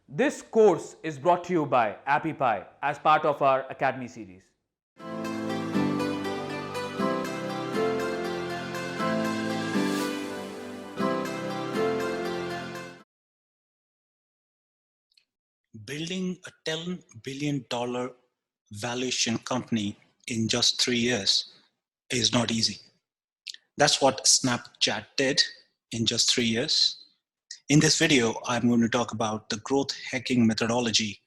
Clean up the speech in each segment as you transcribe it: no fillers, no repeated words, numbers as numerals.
This course is brought to you by AppyPie as part of our Academy series. Building a $10 billion valuation company in just 3 years is not easy. That's what Snapchat did in just 3 years. In this video, I'm going to talk about the growth hacking methodology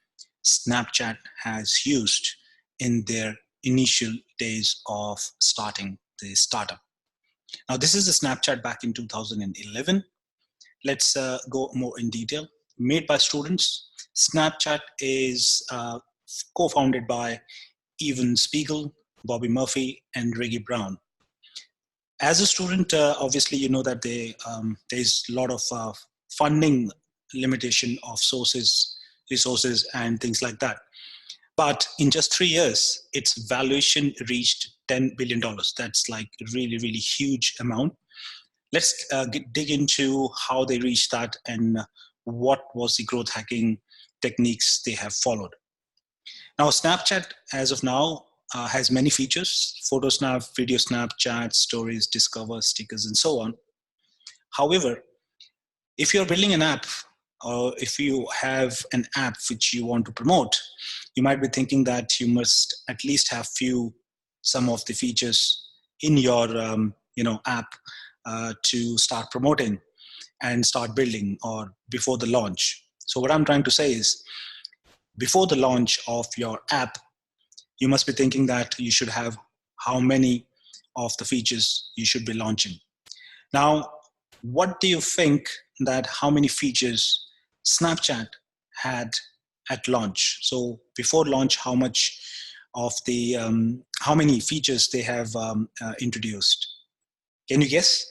Snapchat has used in their initial days of starting the startup. Now, this is the Snapchat back in 2011. Let's go more in detail. Made by students, Snapchat is co-founded by Evan Spiegel, Bobby Murphy, and Reggie Brown. As a student, obviously, you know that there's a lot of funding limitation of resources, and things like that. But in just 3 years, its valuation reached $10 billion. That's like a really, really huge amount. Let's dig into how they reached that and what was the growth hacking techniques they have followed. Now, Snapchat, as of now, has many features: photo snap, video snap, chat, stories, discover, stickers, and so on. However, if you're building an app, or if you have an app which you want to promote, you might be thinking that you must at least have some of the features in your app to start promoting and start building, or before the launch. So what I'm trying to say is, before the launch of your app, you must be thinking that you should have how many of the features you should be launching. Now, what do you think that how many features Snapchat had at launch? So before launch, how many features they have introduced? Can you guess?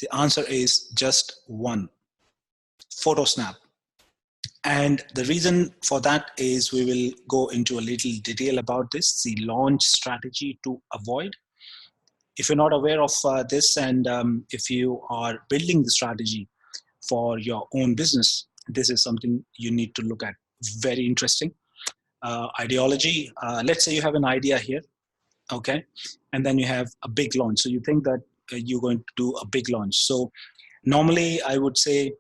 The answer is just one: photo snap. And the reason for that is, we will go into a little detail about this, the launch strategy to avoid. If you're not aware of this, and if you are building the strategy for your own business, this is something you need to look at. Very interesting. Ideology. Let's say you have an idea here, okay, and then you have a big launch. So you think that you're going to do a big launch. So normally, I would say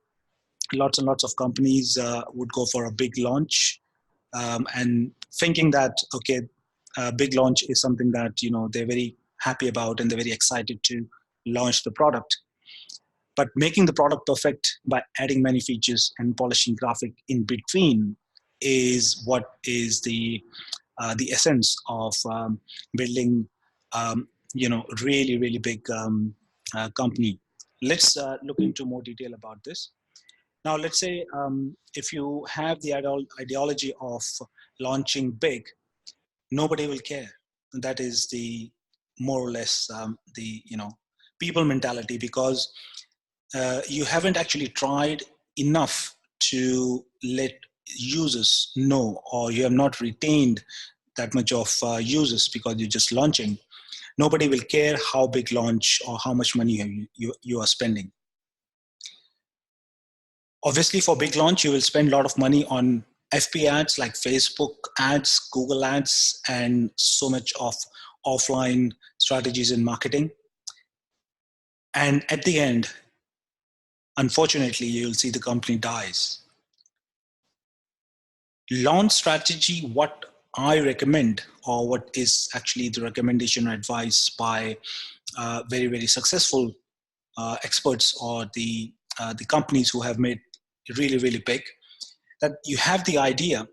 lots and lots of companies would go for a big launch, and thinking that, okay, a big launch is something that they're very happy about and they're very excited to launch the product. But making the product perfect by adding many features and polishing graphic in between is what is the essence of building really, really big company. Let's look into more detail about this. Now, let's say if you have the ideology of launching big, nobody will care. That is the more or less the people mentality, because you haven't actually tried enough to let users know, or you have not retained that much of users because you're just launching. Nobody will care how big launch or how much money you are spending. Obviously, for big launch, you will spend a lot of money on FB ads like Facebook ads, Google ads, and so much of offline strategies in marketing. And at the end, unfortunately, you'll see the company dies. Launch strategy, what I recommend, or what is actually the recommendation or advice by very, very successful experts, or the companies who have made really, really big, that you have the idea,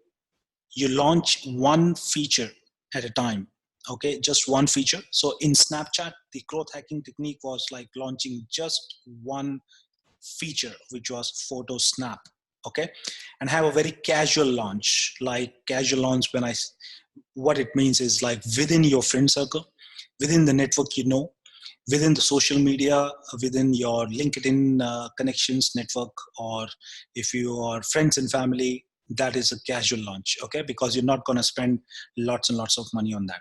you launch one feature at a time. Okay, just one feature. So in Snapchat, the growth hacking technique was like launching just one feature, which was photo snap. Okay, and have a very casual launch. Like casual launch, what it means is, like, within your friend circle, within the network, within the social media, within your LinkedIn connections network, or if you are friends and family, that is a casual launch, okay? Because you're not going to spend lots and lots of money on that.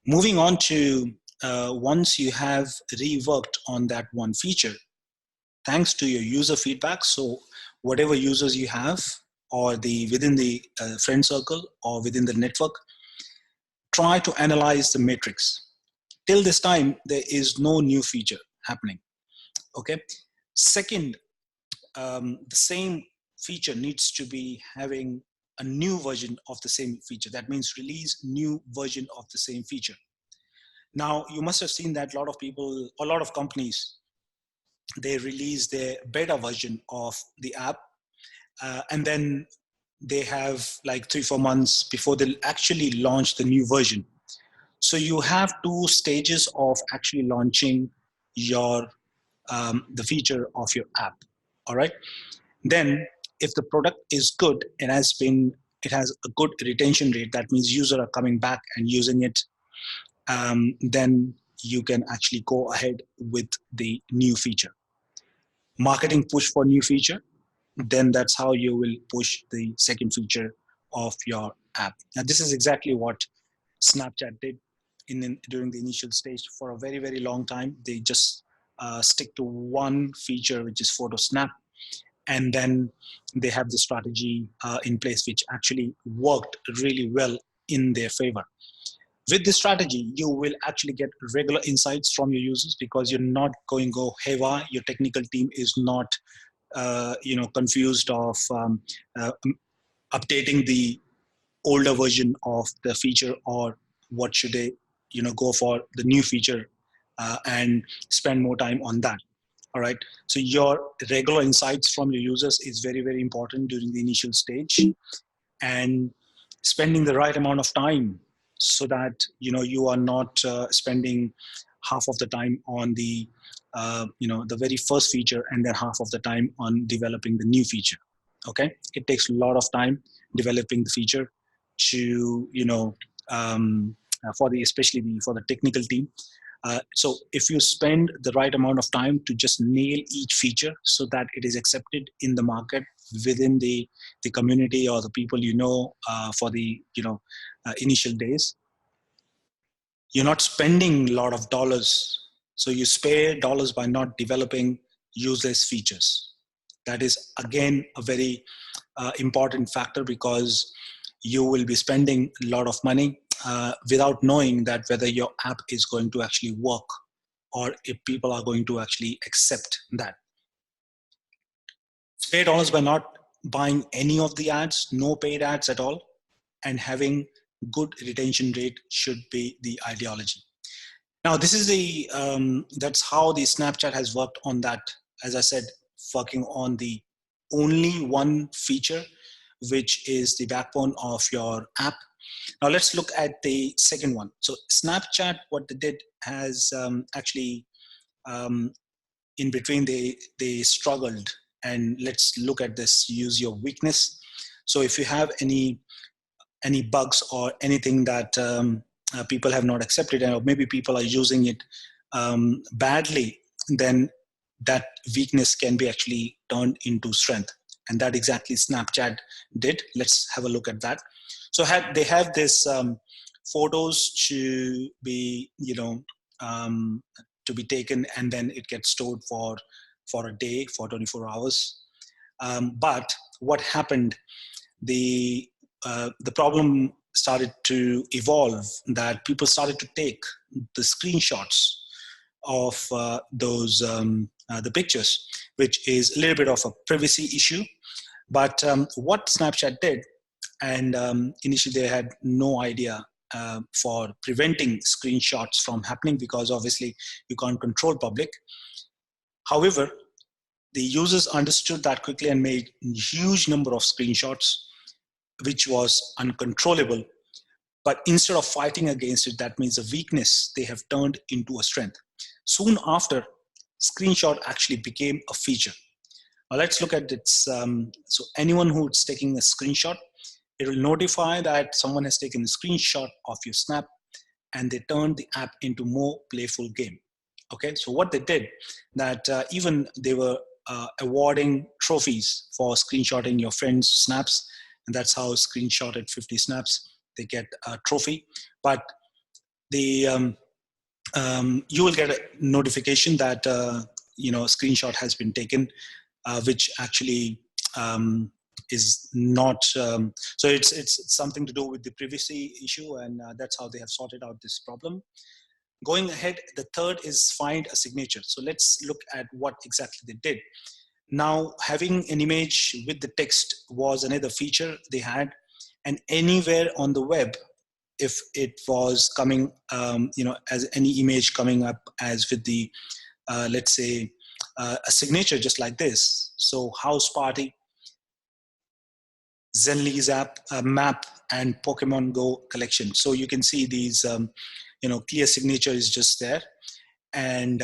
Moving on to once you have reworked on that one feature, thanks to your user feedback. So whatever users you have, or within the friend circle or within the network, try to analyze the matrix. Till this time, there is no new feature happening. Okay. Second, the same feature needs to be having a new version of the same feature. That means release new version of the same feature. Now, you must have seen that a lot of companies, they release their beta version of the app, and then they have like 3-4 months before they'll actually launch the new version. So you have 2 stages of actually launching your the feature of your app. All right. Then, if the product is good and it has a good retention rate, that means users are coming back and using it, then you can actually go ahead with the new feature. Marketing push for new feature, then that's how you will push the second feature of your app. Now, this is exactly what Snapchat did during the initial stage. For a very, very long time, they just stick to one feature, which is photo snap. And then they have the strategy in place, which actually worked really well in their favor. With this strategy, you will actually get regular insights from your users because you're not going to go haywire. Your technical team is not confused of updating the older version of the feature, or what should they go for the new feature and spend more time on that. All right. So your regular insights from your users is very, very important during the initial stage, and spending the right amount of time so that you are not spending half of the time on the the very first feature and then half of the time on developing the new feature. Okay, it takes a lot of time developing the feature to especially for the technical team. So if you spend the right amount of time to just nail each feature so that it is accepted in the market within the community or the people for the initial days, you're not spending a lot of dollars. So you spare dollars by not developing useless features. That is again a very important factor, because you will be spending a lot of money without knowing that whether your app is going to actually work or if people are going to actually accept that. Spare dollars by not buying any of the ads, no paid ads at all, and having good retention rate should be the ideology. Now, this is that's how the Snapchat has worked on that. As I said, working on the only one feature, which is the backbone of your app. Now let's look at the second one. So Snapchat, what they did has actually in between they struggled, and let's look at this, use your weakness. So if you have any bugs or anything that people have not accepted, or maybe people are using it badly, then that weakness can be actually turned into strength. And that exactly Snapchat did. Let's have a look at that. So they have this photos to be, to be taken, and then it gets stored for a day, for 24 hours. But what happened, the problem started to evolve, that people started to take the screenshots of those the pictures, which is a little bit of a privacy issue. But what Snapchat did, and initially they had no idea for preventing screenshots from happening, because obviously you can't control public. However, the users understood that quickly and made a huge number of screenshots, which was uncontrollable. But instead of fighting against it, that means a weakness, they have turned into a strength. Soon after, screenshot actually became a feature. Now let's look at it. So anyone who's taking a screenshot, it will notify that someone has taken a screenshot of your snap, and they turned the app into more playful game. Okay, so what they did, that even they were awarding trophies for screenshotting your friends' snaps, and that's how screenshotted 50 snaps, they get a trophy. But the you will get a notification that a screenshot has been taken, which actually is not, so it's something to do with the privacy issue, and that's how they have sorted out this problem. Going ahead, the third is find a signature. So let's look at what exactly they did. Now, having an image with the text was another feature they had, and anywhere on the web, if it was coming, as any image coming up as with the, let's say, a signature just like this. So house party, Zenly's app, map, and Pokemon Go collection. So you can see these, clear signature is just there. And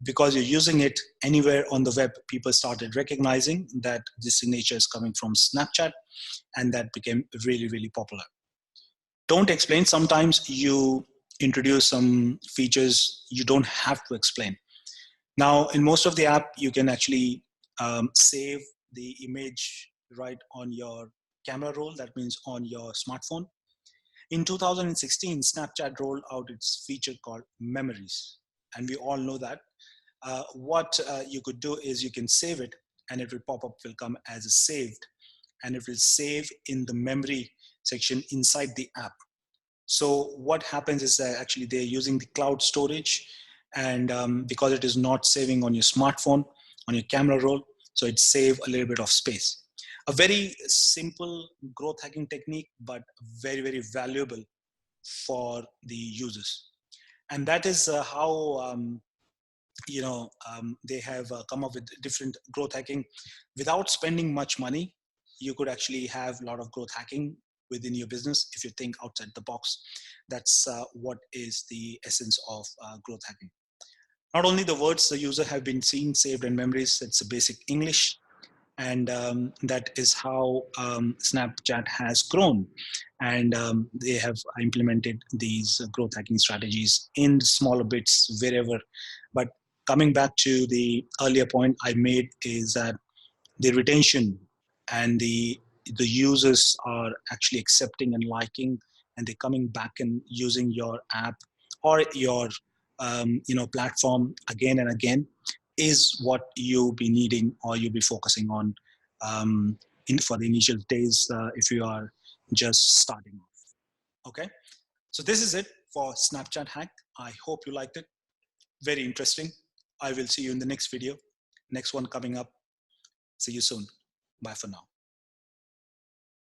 because you're using it anywhere on the web, people started recognizing that this signature is coming from Snapchat, and that became really, really popular. Don't explain. Sometimes you introduce some features you don't have to explain. Now, in most of the app, you can actually save the image right on your camera roll. That means on your smartphone. In 2016, Snapchat rolled out its feature called Memories. And we all know that. What you could do is you can save it, and it will pop up, will come as a saved, and it will save in the memory section inside the app. So what happens is that actually they're using the cloud storage, and because it is not saving on your smartphone, on your camera roll, so it saves a little bit of space. A very simple growth hacking technique, but very, very valuable for the users. And that is how they have come up with different growth hacking. Without spending much money, you could actually have a lot of growth hacking within your business if you think outside the box. That's what is the essence of growth hacking. Not only the words the user have been seen, saved, and memories, it's a basic English. And that is how Snapchat has grown. And they have implemented these growth hacking strategies in smaller bits wherever. But coming back to the earlier point I made is that the retention and the users are actually accepting and liking, and they're coming back and using your app or your platform again and again, is what you'll be needing or you'll be focusing on for the initial days if you are just starting off. Okay, so this is it for Snapchat hack. I hope you liked it. Very interesting. I will see you in the next video. Next one coming up. See you soon. Bye for now.